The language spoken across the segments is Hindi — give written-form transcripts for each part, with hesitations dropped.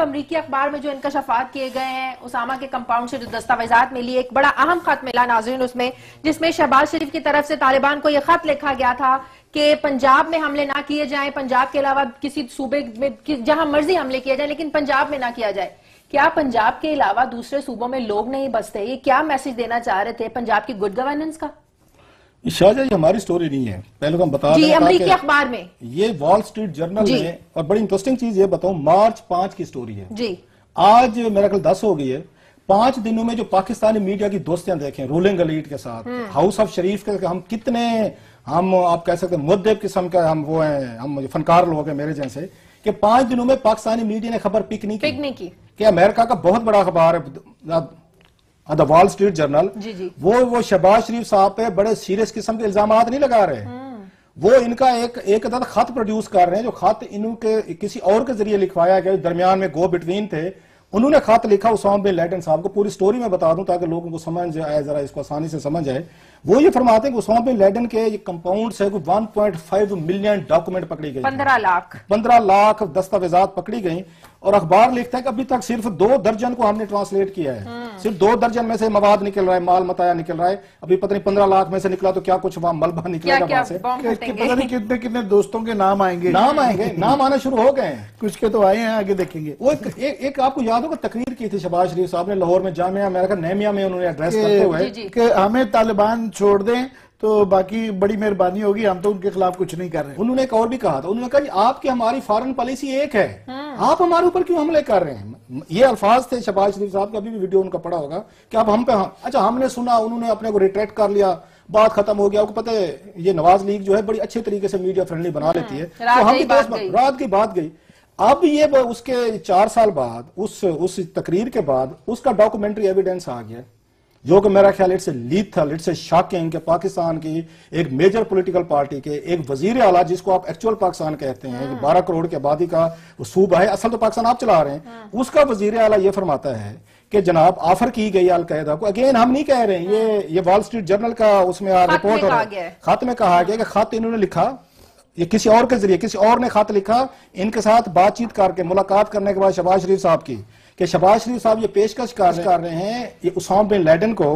अमरीकी अखबार में जो इंकशाफात किए गए हैं, उसामा के कंपाउंड से जो दस्तावेजात मिली, एक बड़ा अहम खत मिला नाज़रीन उसमें, जिसमें शहबाज शरीफ की तरफ से तालिबान को यह खत लिखा गया था कि पंजाब में हमले ना किए जाएं, पंजाब के अलावा किसी सूबे में जहां मर्जी हमले किए जाए, लेकिन पंजाब में ना किया जाए। क्या पंजाब के अलावा दूसरे सूबों में लोग नहीं बसते? ये क्या मैसेज देना चाह रहे थे पंजाब की गुड गवर्नेंस का? शाहजहां, ये हमारी स्टोरी नहीं है, पहले तो हम बता जी, अमरीकी अखबार में, ये वॉल स्ट्रीट जर्नल में, और बड़ी इंटरेस्टिंग चीज ये बताऊं, मार्च 5 की स्टोरी है जी। आज मेरा ख्याल 10 हो गई है। 5 दिनों में जो पाकिस्तानी मीडिया की दोस्तियां देखें रूलिंग एलीट के साथ, हाउस ऑफ शरीफ के, हम कितने, हम आप कह सकते हैं मुद्दब किस्म का हम वो हैं, हम फनकार लोग हैं मेरे जैसे, कि 5 दिनों में पाकिस्तानी मीडिया ने खबर पिक नहीं की कि अमेरिका का बहुत बड़ा अखबार है द वॉल स्ट्रीट जर्नल, वो शहबाज शरीफ साहब पे बड़े सीरियस किस्म के इल्जाम नहीं लगा रहे। वो इनका एक अदद खत प्रोड्यूस कर रहे हैं, जो खत इनके किसी और के जरिए लिखवाया गया, दरमियान में गो बिटवीन थे। उन्होंने खत लिखा उसामा बिन लादेन साहब को। पूरी स्टोरी में बता दूं ताकि लोगों को समझ आए, जरा इसको आसानी से समझ आए। वो ये फरमाते हैं कि उसामा बिन लादेन के ये कंपाउंड से 1.5 मिलियन डॉक्यूमेंट पकड़ी गई, 15 लाख दस्तावेजात पकड़ी गई। और अखबार लिखता है कि अभी तक सिर्फ 2 दर्जन को हमने ट्रांसलेट किया है। सिर्फ 2 दर्जन में से मवाद निकल रहा है, माल मताया निकल रहा है। अभी पता नहीं 15 लाख में से निकला तो क्या कुछ वहां मलबा निकलेगा वहां से, पता नहीं कितने कितने दोस्तों के नाम आएंगे, नाम आना शुरू हो गए हैं। कुछ के तो आए हैं, आगे देखेंगे। वो एक आपको याद होगा तकरीर की थी शहबाज शरीफ साहब ने लाहौर में, जामिया अमेरिका नेमिया में, उन्होंने एड्रेस करते हुए कि हमें तालिबान छोड़ दें तो बाकी बड़ी मेहरबानी होगी, हम तो उनके खिलाफ कुछ नहीं कर रहे। उन्होंने एक और भी कहा था, उन्होंने कहा आपकी हमारी फॉरेन पॉलिसी एक है, आप हमारे ऊपर क्यों हमले कर रहे हैं। ये अल्फाज थे शहबाज शरीफ साहब का, अभी भी वीडियो उनका पड़ा होगा कि आप हम पे, अच्छा हमने सुना, उन्होंने अपने को रिट्रैक्ट कर लिया, बात खत्म हो गया। आपको पता है ये नवाज लीग जो है बड़ी अच्छे तरीके से मीडिया फ्रेंडली बना लेती है, तो हम भी रात की बात गई। अब ये उसके 4 साल बाद, उस तकरीर के बाद उसका डॉक्यूमेंट्री एविडेंस आ गया, जो कि मेरा ख्याल इट्स लीथल, इट्स शॉकिंग कि पाकिस्तान की एक मेजर पॉलिटिकल पार्टी के एक वजीर आला, जिसको आप एक्चुअल पाकिस्तान कहते हैं, 12 करोड़ की आबादी का सूबा है, असल तो पाकिस्तान आप चला रहे हैं, उसका वजीर आला ये फरमाता है कि जनाब ऑफर की गई अलकायदा को। अगेन हम नहीं कह रहे हैं, ये वॉल स्ट्रीट जर्नल का उसमें रिपोर्ट और खत में कहा गया कि खत इन्होंने लिखा, ये किसी और के जरिए, किसी और ने खत लिखा इनके साथ बातचीत करके, मुलाकात करने के बाद शहबाज शरीफ साहब की, कि शहबाज शरीफ साहब ये पेशकश कर रहे हैं ये उसामा बिन लादेन को,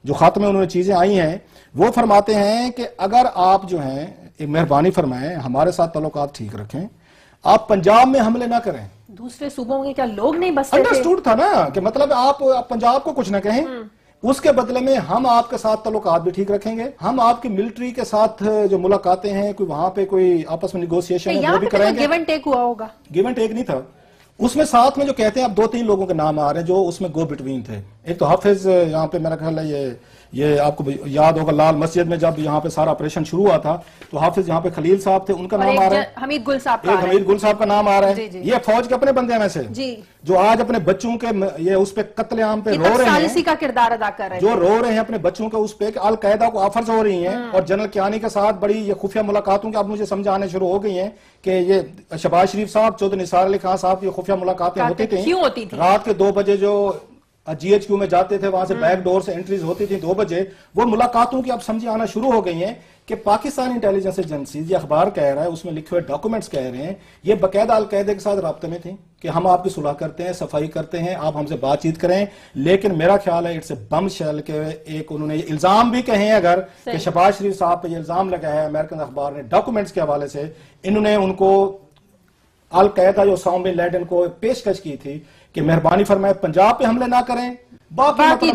जो खत में उन्होंने चीजें आई हैं, वो फरमाते हैं कि अगर आप जो हैं एक मेहरबानी फरमाएं, हमारे साथ ताल्लुकात ठीक रखें, आप पंजाब में हमले ना करें। दूसरे सूबों के क्या लोग नहीं बसते थे? अंडरस्टूड था ना कि मतलब आप पंजाब को कुछ ना कहें, उसके बदले में हम आपके साथ ताल्लुकात भी ठीक रखेंगे, हम आपकी मिलिट्री के साथ जो मुलाकातें हैं, कोई वहां पे कोई आपस में निगोशिएशन है वो भी करेंगे। गिव एंड टेक हुआ होगा? गिव एंड टेक नहीं था उसमें। साथ में जो कहते हैं अब 2-3 लोगों के नाम आ रहे हैं जो उसमें गो बिटवीन थे। एक तो हाफिज, यहाँ पे मेरा ख्याल है ये आपको याद होगा, लाल मस्जिद में जब यहाँ पे सारा ऑपरेशन शुरू हुआ था तो हाफिज यहाँ पे खलील साहब थे, उनका नाम आ रहा है, हमीद गुल साहब का नाम आ रहा है। ये फौज के अपने बंदे में से जो आज अपने बच्चों के ये उस पे कत्लेआम पे रो रहे हैं, का किरदार अदा कर रहे हैं, जो रो रहे हैं अपने बच्चों के उस पे, अल कायदा को ऑफर्स हो रही हैं और जनरल कियानी के साथ बड़ी ये खुफिया मुलाकातों की अब मुझे समझ आने शुरू हो गई हैं कि ये शहबाज शरीफ साहब, चौधरी निसार अली खान साहब की खुफिया मुलाकातें होती थी रात के 2 बजे, जो GHQ में जाते थे, वहां से बैक डोर से एंट्रीज होती थी 2 बजे। वो मुलाकातों की अब समझी आना शुरू हो गई हैं कि पाकिस्तान इंटेलिजेंस एजेंसी, ये अखबार कह रहा है, उसमें लिखे हुए डॉक्यूमेंट्स कह रहे हैं, ये बाकायदा अलकायदा के साथ राब्ते में थी कि हम आपकी सुलह करते हैं, सफाई करते हैं, आप हमसे बातचीत करें। लेकिन मेरा ख्याल है इट्स बम शेल के एक उन्होंने इल्जाम भी कहे अगर कि शहबाज शरीफ साहब पे ये इल्जाम लगा है, अमेरिकन अखबार ने डॉक्यूमेंट्स के हवाले से इन्होंने उनको अल कायदा जो उसामा बिन लादेन को पेशकश की थी कि मेहरबानी फरमाए पंजाब पे हमले ना करें, बाकी